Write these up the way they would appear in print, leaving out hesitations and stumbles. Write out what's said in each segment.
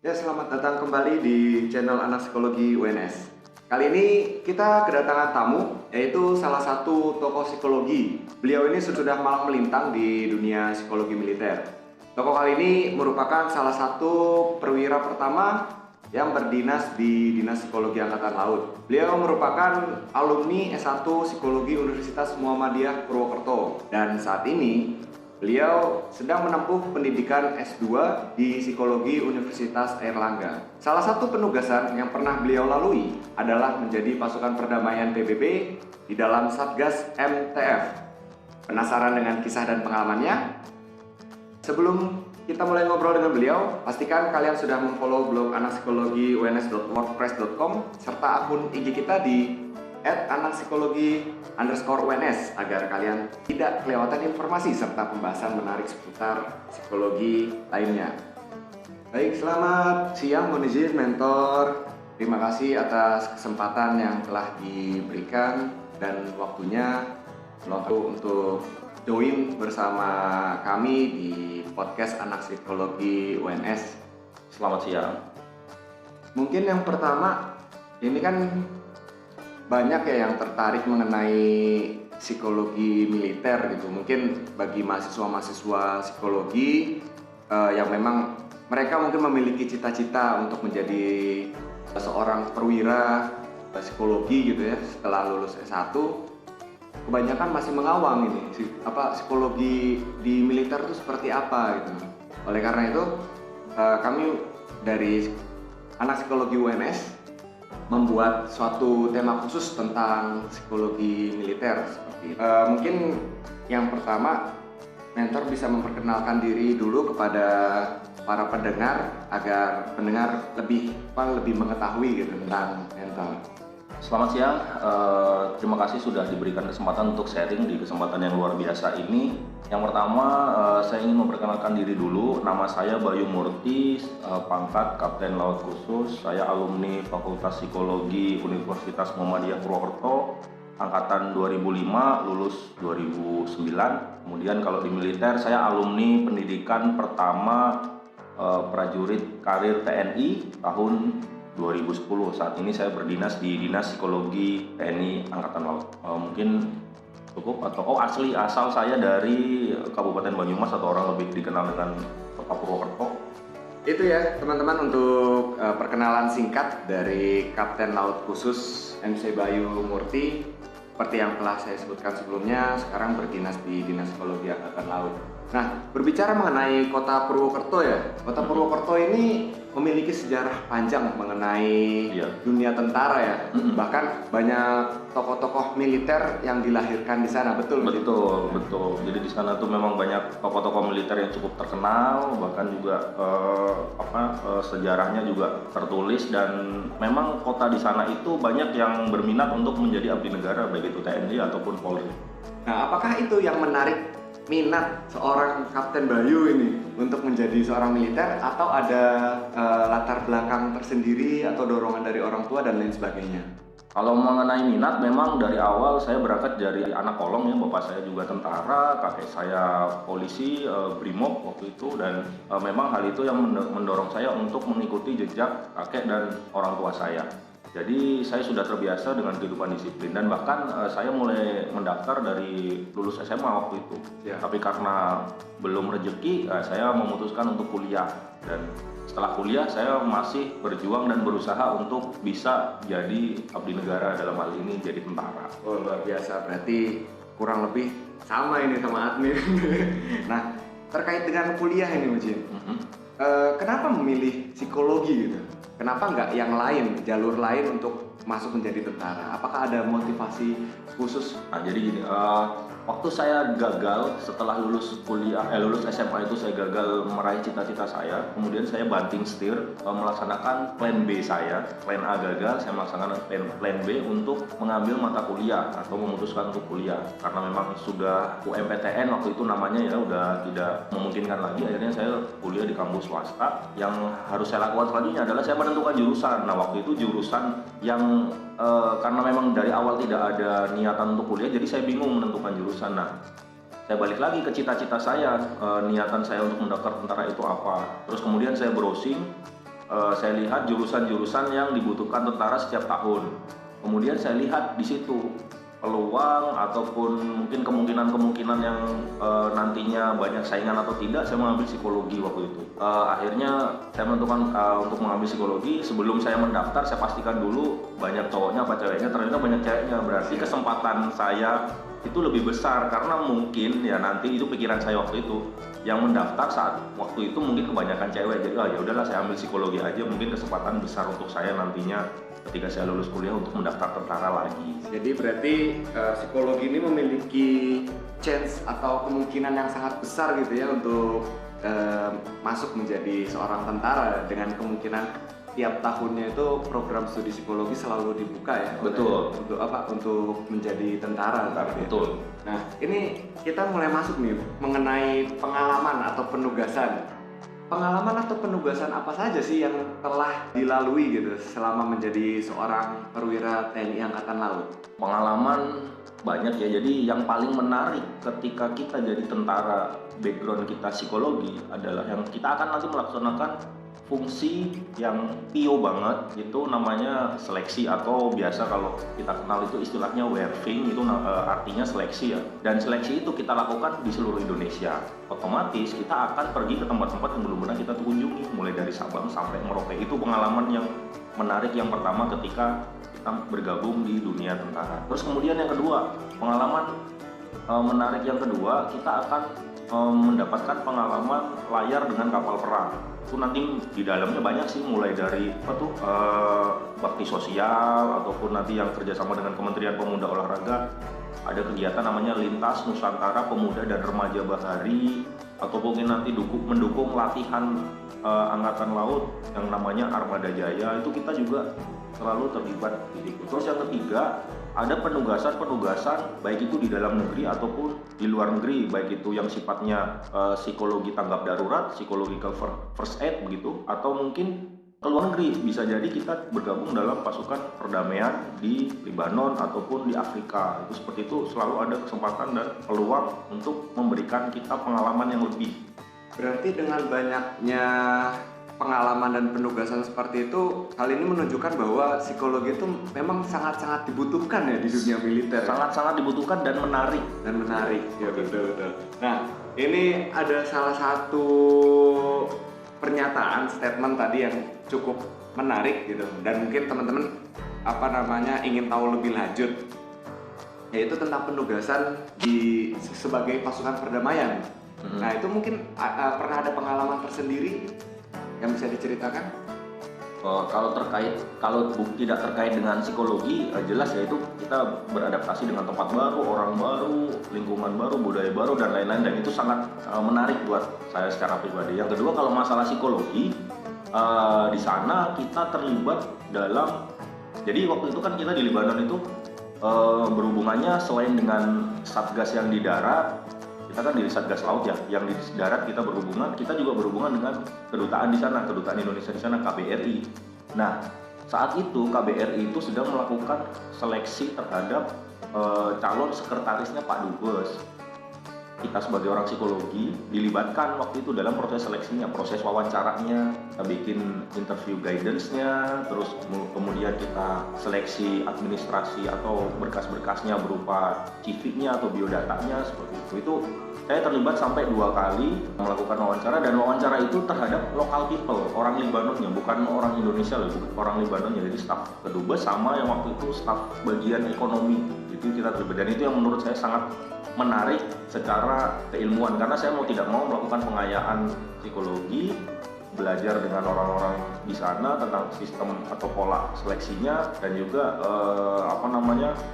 Ya, selamat datang kembali di channel Anak Psikologi UNS. Kali ini kita kedatangan tamu, yaitu salah satu tokoh psikologi. Beliau ini sudah malang melintang di dunia psikologi militer. Tokoh kali ini merupakan salah satu perwira pertama yang berdinas di Dinas Psikologi Angkatan Laut. Beliau merupakan alumni S1 Psikologi Universitas Muhammadiyah Purwokerto. Dan saat ini beliau sedang menempuh pendidikan S2 di Psikologi Universitas Airlangga. Salah satu penugasan yang pernah beliau lalui adalah menjadi pasukan perdamaian PBB di dalam Satgas MTF. Penasaran dengan kisah dan pengalamannya? Sebelum kita mulai ngobrol dengan beliau, pastikan kalian sudah memfollow blog anakpsikologi.wordpress.com serta akun IG kita di @anakpsikologi_UNS agar kalian tidak kelewatan informasi serta pembahasan menarik seputar psikologi lainnya. Baik, selamat siang Mohon izin mentor. Terima kasih atas kesempatan yang telah diberikan dan waktunya untuk join bersama kami di podcast Anak Psikologi UNS. Selamat siang. Mungkin yang pertama, ini kan banyak ya yang tertarik mengenai psikologi militer gitu. Mungkin bagi mahasiswa-mahasiswa psikologi yang memang mereka mungkin memiliki cita-cita untuk menjadi seorang perwira psikologi gitu ya setelah lulus S1, kebanyakan masih mengawang ini psikologi di militer itu seperti apa gitu. Oleh karena itu kami dari Anak Psikologi UNS membuat suatu tema khusus tentang psikologi militer seperti itu. Mungkin yang pertama, mentor bisa memperkenalkan diri dulu kepada para pendengar agar pendengar lebih mengetahui gitu tentang mentor. Selamat siang. Terima kasih sudah diberikan kesempatan untuk sharing di kesempatan yang luar biasa ini. Yang pertama, saya ingin memperkenalkan diri dulu. Nama saya Bayu Murti, pangkat Kapten Laut Khusus. Saya alumni Fakultas Psikologi Universitas Muhammadiyah Purwokerto, angkatan 2005, lulus 2009. Kemudian kalau di militer, saya alumni pendidikan pertama prajurit karir TNI tahun 2010. Saat ini saya berdinas di Dinas Psikologi TNI Angkatan Laut. Mungkin cukup atau asal saya dari Kabupaten Banyumas atau orang lebih dikenal dengan Kota Purwokerto. Itu ya teman-teman untuk perkenalan singkat dari Kapten Laut Khusus MC Bayu Murti. Seperti yang telah saya sebutkan sebelumnya, sekarang berdinas di Dinas Psikologi Angkatan Laut. Nah, berbicara mengenai Kota Purwokerto ya, Kota Purwokerto ini memiliki sejarah panjang mengenai dunia tentara ya. Bahkan banyak tokoh-tokoh militer yang dilahirkan di sana, betul? Betul. Jadi di sana tuh memang banyak tokoh-tokoh militer yang cukup terkenal, bahkan juga sejarahnya juga tertulis, dan memang kota di sana itu banyak yang berminat untuk menjadi abdi negara, baik itu TNI ataupun Polri. Nah, apakah itu yang menarik minat seorang Kapten Bayu ini untuk menjadi seorang militer, atau ada latar belakang tersendiri atau dorongan dari orang tua dan lain sebagainya? Kalau mengenai minat, memang dari awal saya berangkat dari anak kolong ya. Bapak saya juga tentara, kakek saya polisi, Brimob waktu itu, dan memang hal itu yang mendorong saya untuk mengikuti jejak kakek dan orang tua saya. Jadi saya sudah terbiasa dengan kehidupan disiplin, dan bahkan saya mulai mendaftar dari lulus SMA waktu itu. Tapi karena belum rezeki, saya memutuskan untuk kuliah, dan setelah kuliah saya masih berjuang dan berusaha untuk bisa jadi abdi negara, dalam hal ini jadi tentara. Oh, luar biasa, berarti kurang lebih sama ini sama admin. Nah, terkait dengan kuliah ini Mujin, kenapa memilih psikologi gitu? Kenapa nggak yang lain, jalur lain untuk masuk menjadi tentara? Apakah ada motivasi khusus? Nah, jadi gini, waktu saya gagal setelah lulus SMA itu, saya gagal meraih cita-cita saya. Kemudian saya banting setir melaksanakan plan B saya. Plan A gagal, saya melaksanakan plan B untuk mengambil mata kuliah atau memutuskan untuk kuliah. Karena memang sudah UMPTN waktu itu namanya ya, udah tidak memungkinkan lagi. Akhirnya saya kuliah di kampus swasta. Yang harus saya lakukan selanjutnya adalah saya menentukan jurusan. Nah, waktu itu jurusan yang karena memang dari awal tidak ada niatan untuk kuliah, jadi saya bingung menentukan jurusan. Nah, saya balik lagi ke cita-cita saya, niatan saya untuk mendaftar tentara itu apa. Terus kemudian saya browsing saya lihat jurusan-jurusan yang dibutuhkan tentara setiap tahun. Kemudian saya lihat di situ peluang ataupun mungkin kemungkinan-kemungkinan yang nantinya banyak saingan atau tidak, saya mengambil psikologi waktu itu. Akhirnya saya menentukan untuk mengambil psikologi. Sebelum saya mendaftar, saya pastikan dulu banyak cowoknya apa ceweknya. Ternyata banyak ceweknya, berarti kesempatan saya itu lebih besar, karena mungkin ya nanti itu pikiran saya waktu itu, yang mendaftar saat waktu itu mungkin kebanyakan cewek. Jadi ya udahlah, saya ambil psikologi aja, mungkin kesempatan besar untuk saya nantinya ketika saya lulus kuliah untuk mendaftar tentara lagi. Jadi berarti psikologi ini memiliki chance atau kemungkinan yang sangat besar gitu ya untuk masuk menjadi seorang tentara, dengan kemungkinan tiap tahunnya itu program studi psikologi selalu dibuka ya. Betul. Untuk apa? Untuk menjadi tentara. Betul. Nah, ini kita mulai masuk nih mengenai pengalaman atau penugasan. Pengalaman atau penugasan apa saja sih yang telah dilalui gitu selama menjadi seorang perwira TNI Angkatan Laut? Pengalaman banyak ya, jadi yang paling menarik ketika kita jadi tentara, background kita psikologi adalah yang kita akan nanti melaksanakan fungsi yang PIO banget, itu namanya seleksi, atau biasa kalau kita kenal itu istilahnya werving, itu artinya seleksi ya. Dan seleksi itu kita lakukan di seluruh Indonesia. Otomatis kita akan pergi ke tempat-tempat yang belum pernah kita kunjungi, mulai dari Sabang sampai Merauke. Itu pengalaman yang menarik yang pertama ketika kita bergabung di dunia tentara. Terus kemudian yang kedua, pengalaman menarik yang kedua, kita akan mendapatkan pengalaman layar dengan kapal perang. Itu nanti di dalamnya banyak sih, mulai dari bakti sosial ataupun nanti yang kerjasama dengan Kementerian Pemuda Olahraga. Ada kegiatan namanya Lintas Nusantara Pemuda dan Remaja Bahari, atau mungkin nanti mendukung latihan Angkatan Laut yang namanya Armada Jaya. Itu kita juga selalu terlibat di situ. Terus yang ketiga, ada penugasan baik itu di dalam negeri ataupun di luar negeri, baik itu yang sifatnya psikologi tanggap darurat, psikological first aid begitu, atau mungkin ke luar negeri, bisa jadi kita bergabung dalam pasukan perdamaian di Lebanon ataupun di Afrika. Itu seperti itu, selalu ada kesempatan dan peluang untuk memberikan kita pengalaman yang lebih. Berarti dengan banyaknya pengalaman dan penugasan seperti itu, hal ini menunjukkan bahwa psikologi itu memang sangat-sangat dibutuhkan ya di dunia militer. Sangat-sangat dibutuhkan dan menarik. Ya, betul. Nah, ini ada salah satu pernyataan, statement tadi yang cukup menarik gitu, dan mungkin teman-teman ingin tahu lebih lanjut, yaitu tentang penugasan sebagai pasukan perdamaian. Nah, itu mungkin pernah ada pengalaman tersendiri yang bisa diceritakan? Kalau tidak terkait dengan psikologi, jelas ya itu kita beradaptasi dengan tempat baru, orang baru, lingkungan baru, budaya baru dan lain-lain, dan itu sangat menarik buat saya secara pribadi. Yang kedua, kalau masalah psikologi, di sana kita terlibat dalam, jadi waktu itu kan kita di Lebanon itu berhubungannya selain dengan satgas yang di darat, kita kan di Satgas Laut ya, yang di darat kita berhubungan, kita juga berhubungan dengan kedutaan di sana, kedutaan Indonesia di sana, KBRI. Nah, saat itu KBRI itu sedang melakukan seleksi terhadap calon sekretarisnya Pak Dubes. Kita sebagai orang psikologi dilibatkan waktu itu dalam proses seleksinya, proses wawancaranya, kita bikin interview guidance-nya, terus kemudian kita seleksi administrasi atau berkas-berkasnya berupa CV-nya atau biodatanya, seperti itu. Itu saya terlibat sampai 2 kali melakukan wawancara, dan wawancara itu terhadap local people, orang Libanonnya, bukan orang Indonesia loh, orang Libanonnya, jadi staf kedubes sama yang waktu itu staf bagian ekonomi. Itu kita terlibat, dan itu yang menurut saya sangat menarik secara keilmuan, karena saya mau tidak mau melakukan pengayaan psikologi, belajar dengan orang-orang di sana tentang sistem atau pola seleksinya, dan juga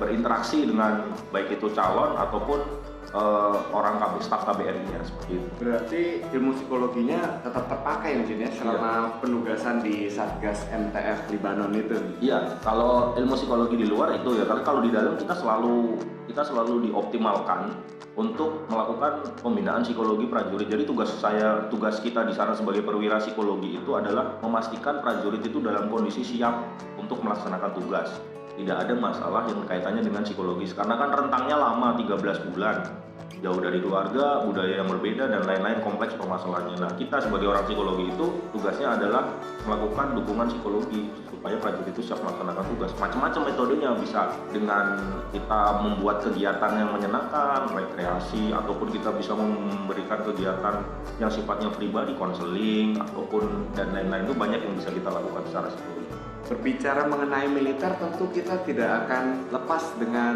berinteraksi dengan baik itu calon ataupun orang staf KBRI-nya, seperti itu. Berarti ilmu psikologinya tetap terpakai mungkin ya selama penugasan di Satgas MTF Lebanon itu. Iya, kalau ilmu psikologi di luar itu ya, tapi kalau di dalam kita selalu dioptimalkan untuk melakukan pembinaan psikologi prajurit. Jadi tugas kita di sana sebagai perwira psikologi itu adalah memastikan prajurit itu dalam kondisi siap untuk melaksanakan tugas. Tidak ada masalah yang kaitannya dengan psikologis, karena kan rentangnya lama, 13 bulan. jauh dari keluarga, budaya yang berbeda dan lain-lain, kompleks permasalahannya. Nah, kita sebagai orang psikologi itu tugasnya adalah melakukan dukungan psikologi supaya prajurit itu siap melaksanakan tugas. Macam-macam metodenya, bisa dengan kita membuat kegiatan yang menyenangkan, rekreasi, ataupun kita bisa memberikan kegiatan yang sifatnya pribadi, konseling, ataupun dan lain-lain. Itu banyak yang bisa kita lakukan secara psikologi. Berbicara mengenai militer, tentu kita tidak akan lepas dengan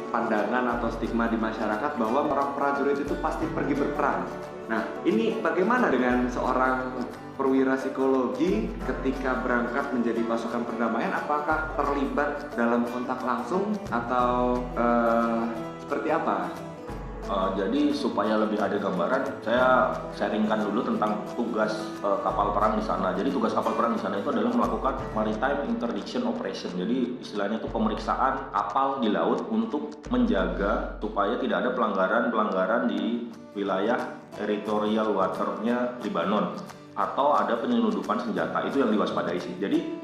pandangan atau stigma di masyarakat bahwa orang prajurit itu pasti pergi berperang. Nah, ini bagaimana dengan seorang perwira psikologi ketika berangkat menjadi pasukan perdamaian? Apakah terlibat dalam kontak langsung atau seperti apa? Jadi supaya lebih ada gambaran, saya sharingkan dulu tentang tugas kapal perang di sana. Jadi tugas kapal perang di sana itu adalah melakukan maritime interdiction operation. Jadi istilahnya itu pemeriksaan kapal di laut untuk menjaga supaya tidak ada pelanggaran di wilayah territorial waternya Lebanon, atau ada penyelundupan senjata. Itu yang diwaspadai sih. Jadi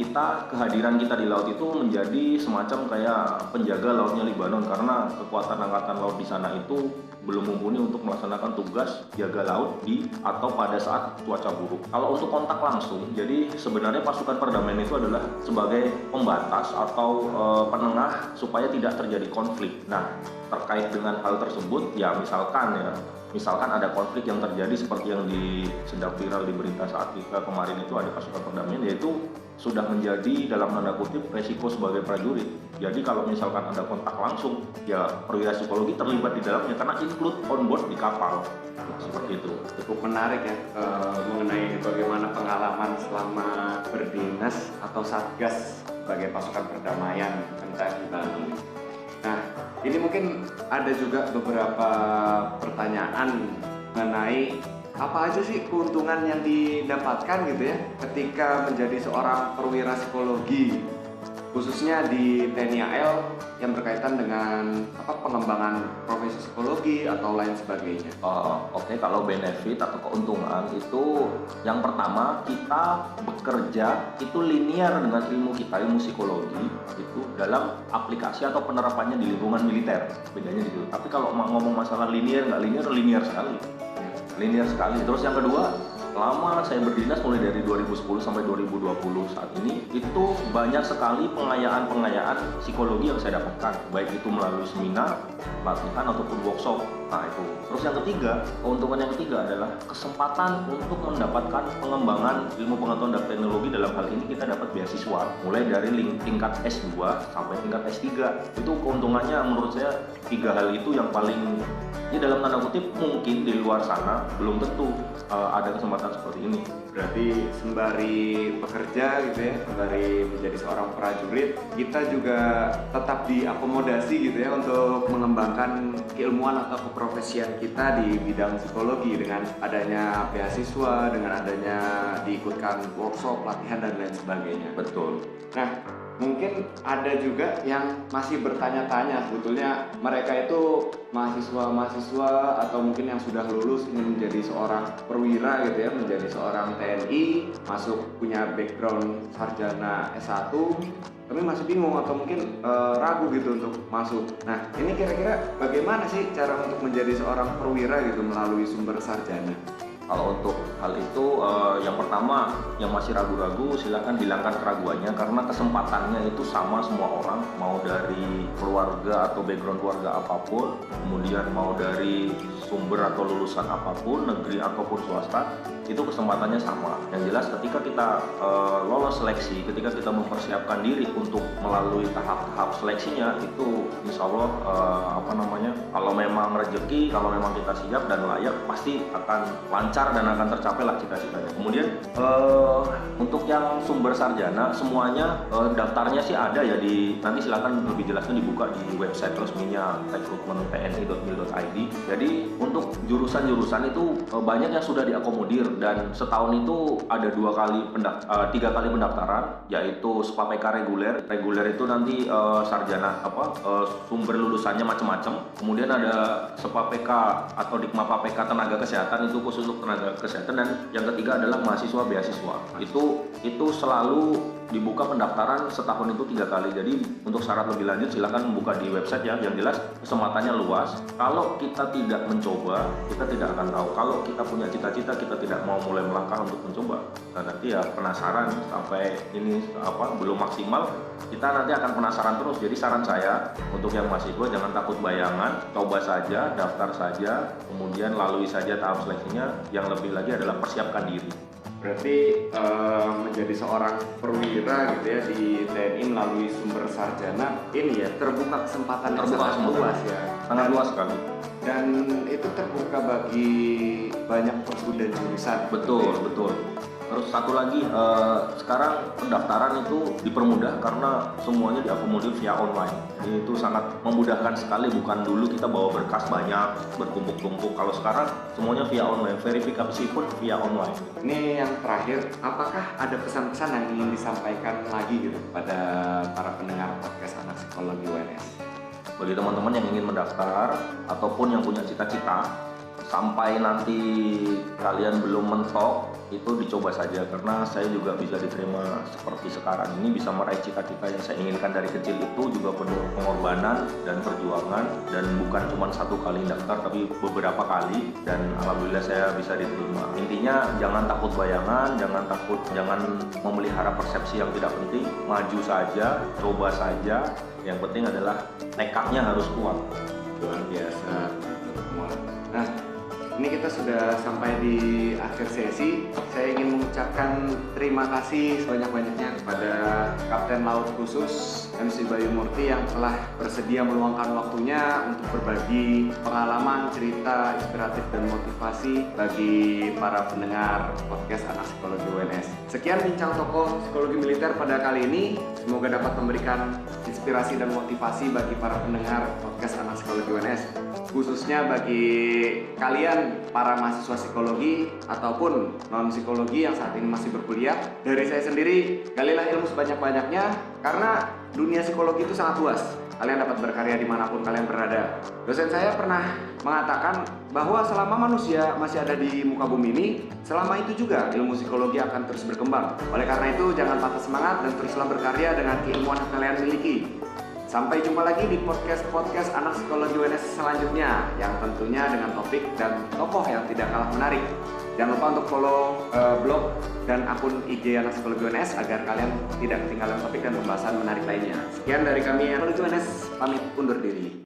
kehadiran kita di laut itu menjadi semacam kayak penjaga lautnya Lebanon, karena kekuatan angkatan laut di sana itu belum mumpuni untuk melaksanakan tugas jaga laut atau pada saat cuaca buruk. Kalau untuk kontak langsung, jadi sebenarnya pasukan perdamaian itu adalah sebagai pembatas atau penengah supaya tidak terjadi konflik. Nah, terkait dengan hal tersebut, ya misalkan ada konflik yang terjadi seperti yang sedang viral di berita saat kita kemarin itu, ada pasukan perdamaian, yaitu sudah menjadi dalam tanda kutip resiko sebagai prajurit. Jadi kalau misalkan ada kontak langsung, ya perwira psikologi terlibat di dalamnya karena include on board di kapal. Seperti itu. Cukup menarik ya mengenai bagaimana pengalaman selama berdinas atau satgas sebagai pasukan perdamaian NTF di Bali. Nah, ini mungkin ada juga beberapa pertanyaan mengenai apa aja sih keuntungan yang didapatkan gitu ya ketika menjadi seorang perwira psikologi, khususnya di TNI AL yang berkaitan dengan pengembangan profesi psikologi atau lain sebagainya. Oke, kalau benefit atau keuntungan itu yang pertama, kita bekerja itu linear dengan ilmu psikologi itu dalam aplikasi atau penerapannya di lingkungan militer. Bedanya di situ. Tapi kalau ngomong masalah linear nggak linear sekali. Linear sekali. Terus yang kedua, selama saya berdinas mulai dari 2010 sampai 2020 saat ini, itu banyak sekali pengayaan psikologi yang saya dapatkan, baik itu melalui seminar, pelatihan ataupun workshop. Nah itu. Terus yang ketiga, keuntungan yang ketiga adalah kesempatan untuk mendapatkan pengembangan ilmu pengetahuan dan teknologi. Dalam hal ini kita dapat beasiswa mulai dari tingkat S2 sampai tingkat S3. Itu keuntungannya menurut saya 3 hal itu yang paling, ya dalam tanda kutip, mungkin di luar sana belum tentu ada kesempatan seperti ini. Berarti sembari bekerja gitu ya, sembari menjadi seorang prajurit, kita juga tetap diakomodasi gitu ya untuk mengembangkan keilmuan atau keprofesian kita di bidang psikologi dengan adanya beasiswa, dengan adanya diikutkan workshop, latihan dan lain sebagainya. Betul. Nah, mungkin ada juga yang masih bertanya-tanya, sebetulnya mereka itu mahasiswa atau mungkin yang sudah lulus ingin menjadi seorang perwira gitu ya, menjadi seorang TNI, masuk punya background sarjana S1, tapi masih bingung atau mungkin ragu gitu untuk masuk. Nah, ini kira-kira bagaimana sih cara untuk menjadi seorang perwira gitu melalui sumber sarjana? Kalau untuk hal itu, yang pertama, yang masih ragu-ragu silakan hilangkan keraguannya, karena kesempatannya itu sama semua orang, mau dari keluarga atau background keluarga apapun, kemudian mau dari sumber atau lulusan apapun, negeri ataupun swasta, itu kesempatannya sama. Yang jelas ketika kita lolos seleksi, ketika kita mempersiapkan diri untuk melalui tahap-tahap seleksinya, itu insya Allah kalau memang rezeki, kalau memang kita siap dan layak, pasti akan lancar dan akan tercapai lah cita-citanya. Kemudian untuk yang sumber sarjana semuanya daftarnya sih ada ya, nanti silakan lebih jelasnya dibuka di website resminya recruitmenttni.mil.id. Jadi untuk jurusan-jurusan itu banyak yang sudah diakomodir, dan setahun itu ada 3 kali pendaftaran, yaitu SPAPK reguler. Reguler itu nanti sarjana sumber lulusannya macam-macam. Kemudian ada SPAPK atau Dikma PAPK tenaga kesehatan, itu khusus untuk tenaga kesehatan, dan yang ketiga adalah mahasiswa beasiswa. Itu selalu dibuka pendaftaran setahun itu 3 kali. Jadi untuk syarat lebih lanjut silahkan buka di website ya. Yang jelas kesempatannya luas. Kalau kita tidak mencoba, kita tidak akan tahu. Kalau kita punya cita-cita, kita tidak mau mulai melangkah untuk mencoba. Nah, nanti ya penasaran sampai ini belum maksimal, kita nanti akan penasaran terus. Jadi saran saya untuk yang mahasiswa jangan takut bayangan, coba saja, daftar saja, kemudian lalui saja tahap seleksinya. Yang lebih lagi adalah persiapkan diri. Berarti menjadi seorang perwira gitu ya di TNI melalui sumber sarjana ini ya terbuka kesempatan yang sangat luas ya. Sangat luas sekali. Dan itu terbuka bagi banyak prodi dan jurusan. Betul, betul. Terus satu lagi, sekarang pendaftaran itu dipermudah karena semuanya diakomodir via online. Ini itu sangat memudahkan sekali, bukan dulu kita bawa berkas banyak, bertumpuk-tumpuk. Kalau sekarang semuanya via online, verifikasi pun via online. Ini yang terakhir, apakah ada pesan-pesan yang ingin disampaikan lagi gitu kepada para pendengar podcast Anak Psikologi UNS? Bagi teman-teman yang ingin mendaftar ataupun yang punya cita-cita, sampai nanti kalian belum mentok, itu dicoba saja karena saya juga bisa diterima seperti sekarang ini, bisa meraih cita-cita yang saya inginkan dari kecil. Itu juga penuh pengorbanan dan perjuangan, dan bukan cuma satu kali daftar tapi beberapa kali, dan alhamdulillah saya bisa diterima. Intinya jangan takut bayangan, jangan memelihara persepsi yang tidak penting, maju saja, coba saja. Yang penting adalah tekadnya harus kuat. Luar biasa. Nah, ini kita sudah sampai di akhir sesi. Saya ingin mengucapkan terima kasih sebanyak-banyaknya kepada Kapten Laut Khusus MC Bayu Murti yang telah bersedia meluangkan waktunya untuk berbagi pengalaman, cerita, inspiratif dan motivasi bagi para pendengar podcast Anak Psikologi UNS. Sekian bincang tokoh psikologi militer pada kali ini. Semoga dapat memberikan inspirasi dan motivasi bagi para pendengar podcast Anak Psikologi UNS, khususnya bagi kalian para mahasiswa psikologi ataupun non psikologi yang saat ini masih berkuliah. Dari saya sendiri, galilah ilmu sebanyak-banyaknya karena dunia psikologi itu sangat luas. Kalian dapat berkarya dimanapun kalian berada. Dosen saya pernah mengatakan bahwa selama manusia masih ada di muka bumi ini, selama itu juga ilmu psikologi akan terus berkembang. Oleh karena itu, jangan patah semangat dan teruslah berkarya dengan keilmuan yang kalian miliki. Sampai jumpa lagi di podcast Anak Psikologi UNS selanjutnya, yang tentunya dengan topik dan tokoh yang tidak kalah menarik. Jangan lupa untuk follow blog dan akun IG Anak Psikologi UNS agar kalian tidak ketinggalan topik dan pembahasan menarik lainnya. Sekian dari kami Anak Psikologi UNS, pamit undur diri.